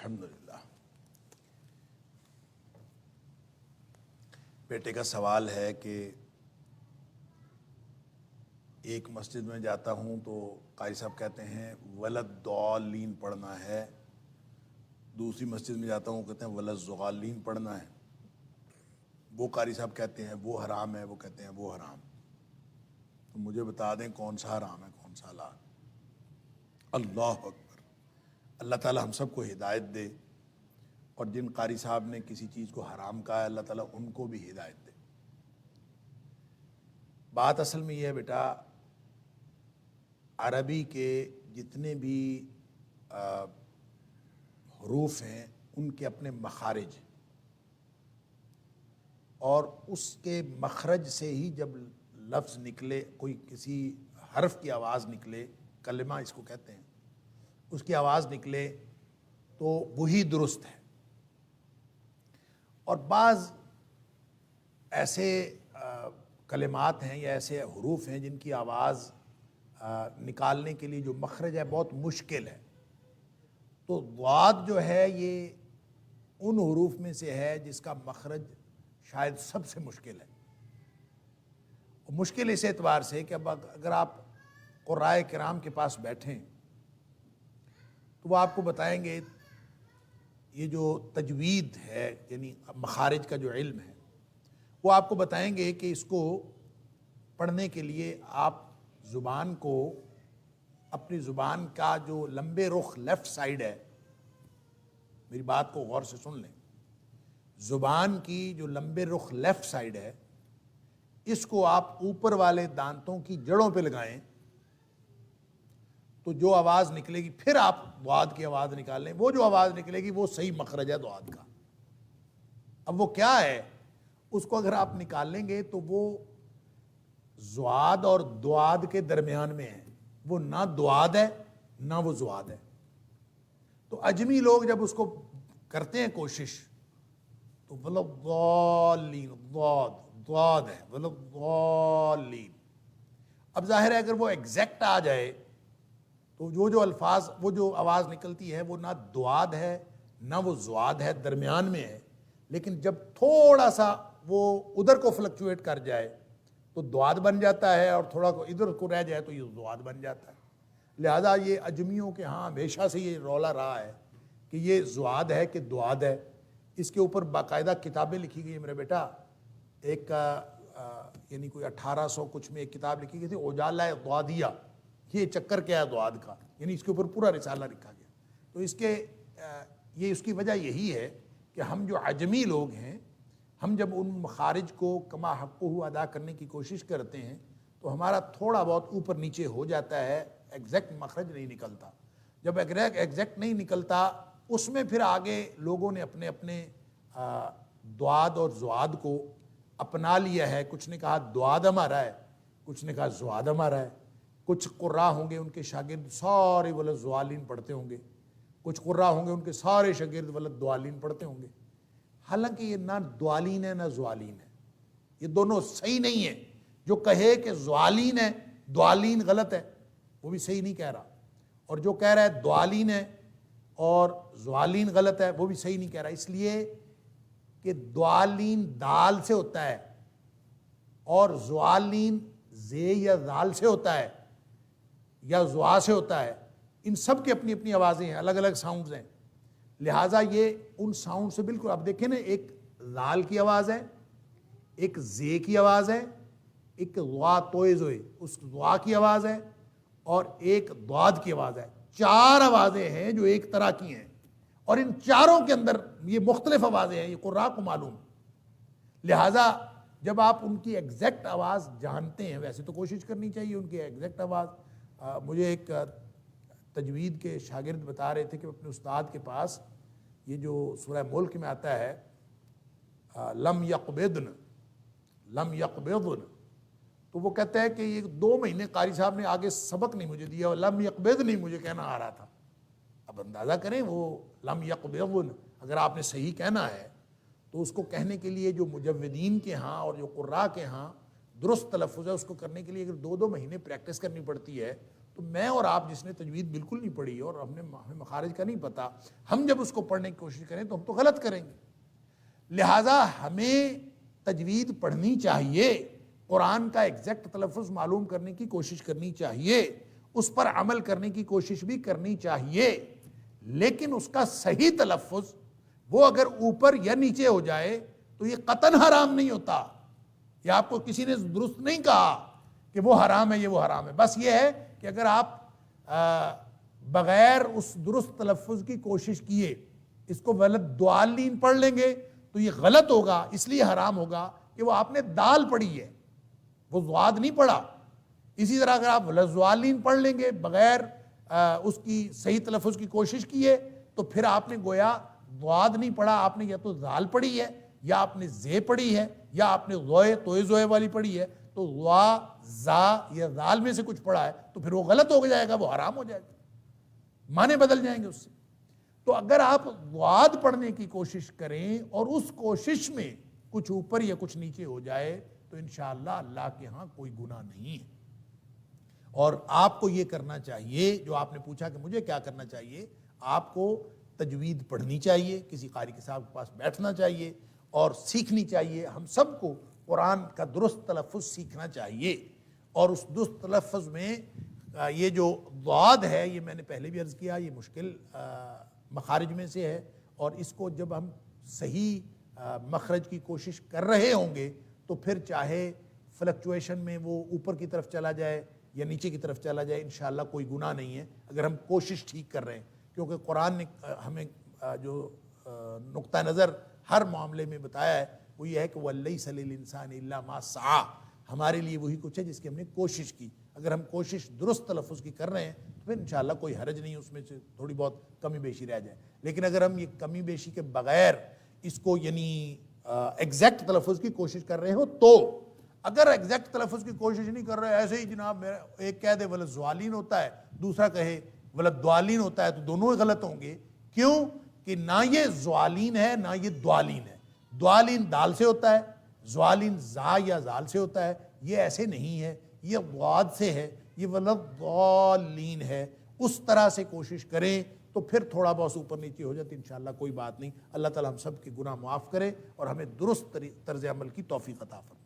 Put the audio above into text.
الحمدللہ۔ بیٹے کا سوال ہے کہ ایک مسجد میں جاتا ہوں تو قاری صاحب کہتے ہیں ولد-ضالین پڑھنا ہے، دوسری مسجد میں جاتا ہوں کہتے ہیں ولد-ضالین پڑھنا ہے، وہ قاری صاحب کہتے ہیں وہ حرام ہے، وہ کہتے ہیں وہ حرام۔ تو مجھے بتا دیں کون سا حرام ہے کون سا حلال۔ اللہ اکبر، اللہ تعالیٰ ہم سب کو ہدایت دے، اور جن قاری صاحب نے کسی چیز کو حرام کہا ہے اللہ تعالیٰ ان کو بھی ہدایت دے۔ بات اصل میں یہ ہے بیٹا، عربی کے جتنے بھی حروف ہیں ان کے اپنے مخارج، اور اس کے مخرج سے ہی جب لفظ نکلے، کوئی کسی حرف کی آواز نکلے، کلمہ اس کو کہتے ہیں، اس کی آواز نکلے تو وہی درست ہے۔ اور بعض ایسے کلمات ہیں یا ایسے حروف ہیں جن کی آواز نکالنے کے لیے جو مخرج ہے بہت مشکل ہے، تو ضاد جو ہے یہ ان حروف میں سے ہے جس کا مخرج شاید سب سے مشکل ہے۔ مشکل اس اعتبار سے کہ اب اگر آپ قرائے کرام کے پاس بیٹھیں تو وہ آپ کو بتائیں گے، یہ جو تجوید ہے یعنی مخارج کا جو علم ہے وہ آپ کو بتائیں گے کہ اس کو پڑھنے کے لیے آپ زبان کو، اپنی زبان کا جو لمبے رخ لیفٹ سائیڈ ہے، میری بات کو غور سے سن لیں، زبان کی جو لمبے رخ لیفٹ سائیڈ ہے اس کو آپ اوپر والے دانتوں کی جڑوں پہ لگائیں تو جو آواز نکلے گی، پھر آپ ضاد کی آواز نکال لیں، وہ جو آواز نکلے گی وہ صحیح مخرج ہے ضاد کا۔ اب وہ کیا ہے، اس کو اگر آپ نکال لیں گے تو وہ ضاد اور ضاد کے درمیان میں ہے، وہ نہ ضاد ہے نہ وہ ضاد ہے۔ تو اجمی لوگ جب اس کو کرتے ہیں کوشش تو ولد-ضالین، ضاد ہے، ولد-ضالین۔ اب ظاہر ہے اگر وہ ایگزیکٹ آ جائے تو جو الفاظ، وہ جو آواز نکلتی ہے وہ نہ ضاد ہے نہ وہ ضاد ہے، درمیان میں ہے، لیکن جب تھوڑا سا وہ ادھر کو فلکچویٹ کر جائے تو ضاد بن جاتا ہے، اور تھوڑا کو ادھر کو رہ جائے تو یہ ضاد بن جاتا ہے۔ لہذا یہ اجمیوں کے ہاں ہمیشہ سے یہ رولا رہا ہے کہ یہ ضاد ہے کہ ضاد ہے۔ اس کے اوپر باقاعدہ کتابیں لکھی گئی ہیں میرے بیٹا، ایک یعنی کوئی 1800 کچھ میں ایک کتاب لکھی گئی تھی اجالہ ضادیہ، یہ چکر کیا ہے ضاد کا، یعنی اس کے اوپر پورا رسالہ لکھا گیا۔ تو اس کے یہ اس کی وجہ یہی ہے کہ ہم جو عجمی لوگ ہیں، ہم جب ان مخارج کو کما حقہ ادا کرنے کی کوشش کرتے ہیں تو ہمارا تھوڑا بہت اوپر نیچے ہو جاتا ہے، ایگزیکٹ مخرج نہیں نکلتا۔ جب ایگزیکٹ نہیں نکلتا اس میں پھر آگے لوگوں نے اپنے اپنے ضاد اور ضاد کو اپنا لیا ہے۔ کچھ نے کہا ضاد ہمارا ہے، کچھ نے کہا ضاد ہمارا ہے۔ کچھ قراء ہوں گے ان کے شاگرد سارے ولد-ضالین پڑھتے ہوں گے، کچھ قراء ہوں گے ان کے سارے شاگرد ولد-ضالین پڑھتے ہوں گے، حالانکہ یہ نہ ضالین ہے نہ ضالین ہے، یہ دونوں صحیح نہیں ہیں۔ جو کہے کہ ضالین ہے، ضالین غلط ہے، وہ بھی صحیح نہیں کہہ رہا، اور جو کہہ رہا ہے ضالین ہے اور ضالین غلط ہے وہ بھی صحیح نہیں کہہ رہا، اس لیے کہ ضالین دال سے ہوتا ہے اور ضالین زے یا ذال سے ہوتا ہے یا زوا سے ہوتا ہے، ان سب کی اپنی اپنی آوازیں ہیں، الگ الگ ساؤنڈز ہیں۔ لہٰذا یہ ان ساؤنڈ سے بالکل، آپ دیکھیں نا، ایک ذال کی آواز ہے، ایک زے کی آواز ہے، ایک ضوا توئے زوئے اس ضوا کی آواز ہے، اور ایک ضاد کی آواز ہے۔ چار آوازیں ہیں جو ایک طرح کی ہیں، اور ان چاروں کے اندر یہ مختلف آوازیں ہیں، یہ قراء کو معلوم۔ لہٰذا جب آپ ان کی ایگزیکٹ آواز جانتے ہیں، ویسے تو کوشش کرنی چاہیے ان کی ایگزیکٹ آواز۔ مجھے ایک تجوید کے شاگرد بتا رہے تھے کہ اپنے استاد کے پاس یہ جو سورہ ملک میں آتا ہے لم یقبضن، لم یقبضن، تو وہ کہتا ہے کہ یہ 2 مہینے قاری صاحب نے آگے سبق نہیں مجھے دیا، لم یقبض نہیں مجھے کہنا آ رہا تھا۔ اب اندازہ کریں وہ لم یقبضن اگر آپ نے صحیح کہنا ہے تو اس کو کہنے کے لیے جو مجودین کے ہاں اور جو قراء کے ہاں درست تلفظ ہے اس کو کرنے کے لیے اگر 2 مہینے پریکٹس کرنی پڑتی ہے تو میں اور آپ جس نے تجوید بالکل نہیں پڑھی اور ہمیں مخارج کا نہیں پتا، ہم جب اس کو پڑھنے کی کوشش کریں تو ہم تو غلط کریں گے۔ لہٰذا ہمیں تجوید پڑھنی چاہیے، قرآن کا ایگزیکٹ تلفظ معلوم کرنے کی کوشش کرنی چاہیے، اس پر عمل کرنے کی کوشش بھی کرنی چاہیے، لیکن اس کا صحیح تلفظ وہ اگر اوپر یا نیچے ہو جائے تو یہ قطعاً حرام نہیں ہوتا۔ یا آپ کو کسی نے درست نہیں کہا کہ وہ حرام ہے، یہ وہ حرام ہے، بس یہ ہے کہ اگر آپ بغیر اس درست تلفظ کی کوشش کیے اس کو غلط ضالین پڑھ لیں گے تو یہ غلط ہوگا، اس لیے حرام ہوگا کہ وہ آپ نے دال پڑھی ہے، وہ ضاد نہیں پڑھا۔ اسی طرح اگر آپ ضالین پڑھ لیں گے بغیر اس کی صحیح تلفظ کی کوشش کیے تو پھر آپ نے گویا ضاد نہیں پڑھا، آپ نے یا تو ذال پڑھی ہے یا آپ نے زے پڑھی ہے یا آپ نے زوئے توئے زوئے والی پڑھی ہے، تو وا زا یا ذال میں سے کچھ پڑھا ہے تو پھر وہ غلط ہو جائے گا، وہ حرام ہو جائے گا، معنی بدل جائیں گے اس سے۔ تو اگر آپ ضاد پڑھنے کی کوشش کریں اور اس کوشش میں کچھ اوپر یا کچھ نیچے ہو جائے تو انشاءاللہ اللہ کے ہاں کوئی گناہ نہیں ہے۔ اور آپ کو یہ کرنا چاہیے، جو آپ نے پوچھا کہ مجھے کیا کرنا چاہیے، آپ کو تجوید پڑھنی چاہیے، کسی قاری کے صاحب کے پاس بیٹھنا چاہیے اور سیکھنی چاہیے۔ ہم سب کو قرآن کا درست تلفظ سیکھنا چاہیے، اور اس درست تلفظ میں یہ جو ضاد ہے، یہ میں نے پہلے بھی عرض کیا، یہ مشکل مخارج میں سے ہے، اور اس کو جب ہم صحیح مخرج کی کوشش کر رہے ہوں گے تو پھر چاہے فلکچویشن میں وہ اوپر کی طرف چلا جائے یا نیچے کی طرف چلا جائے، انشاءاللہ کوئی گناہ نہیں ہے اگر ہم کوشش ٹھیک کر رہے ہیں، کیونکہ قرآن نے ہمیں جو نقطہ نظر ہر معاملے میں بتایا ہے وہ یہ ہے کہ وَلَيْسَ لِلْإِنسَانِ إِلَّا مَا سَعَىٰ، ہمارے لیے وہی کچھ ہے جس کی ہم نے کوشش کی۔ اگر ہم کوشش درست تلفظ کی کر رہے ہیں تو پھر انشاءاللہ کوئی حرج نہیں، اس میں سے تھوڑی بہت کمی بیشی رہ جائے، لیکن اگر ہم یہ کمی بیشی کے بغیر اس کو یعنی ایگزیکٹ تلفظ کی کوشش کر رہے ہو تو، اگر ایگزیکٹ تلفظ کی کوشش نہیں کر رہے، ایسے ہی جناب ایک کہہ دے وَلَضَّالِین ہوتا ہے، دوسرا کہے وَلَضَّالِین ہوتا ہے، تو دونوں غلط ہوں گے۔ کیوں کہ نہ یہ ضالین ہے نہ یہ دوالین ہے، دوالین دال سے ہوتا ہے، ضالین زا یا زال سے ہوتا ہے، یہ ایسے نہیں ہے، یہ ضاد سے ہے، یہ وَلَضَّالِین ہے۔ اس طرح سے کوشش کریں تو پھر تھوڑا بہت اوپر نیچے ہو جاتی، انشاءاللہ کوئی بات نہیں۔ اللہ تعالی ہم سب کے گناہ معاف کرے اور ہمیں درست طرز عمل کی توفیق عطا فرمائے۔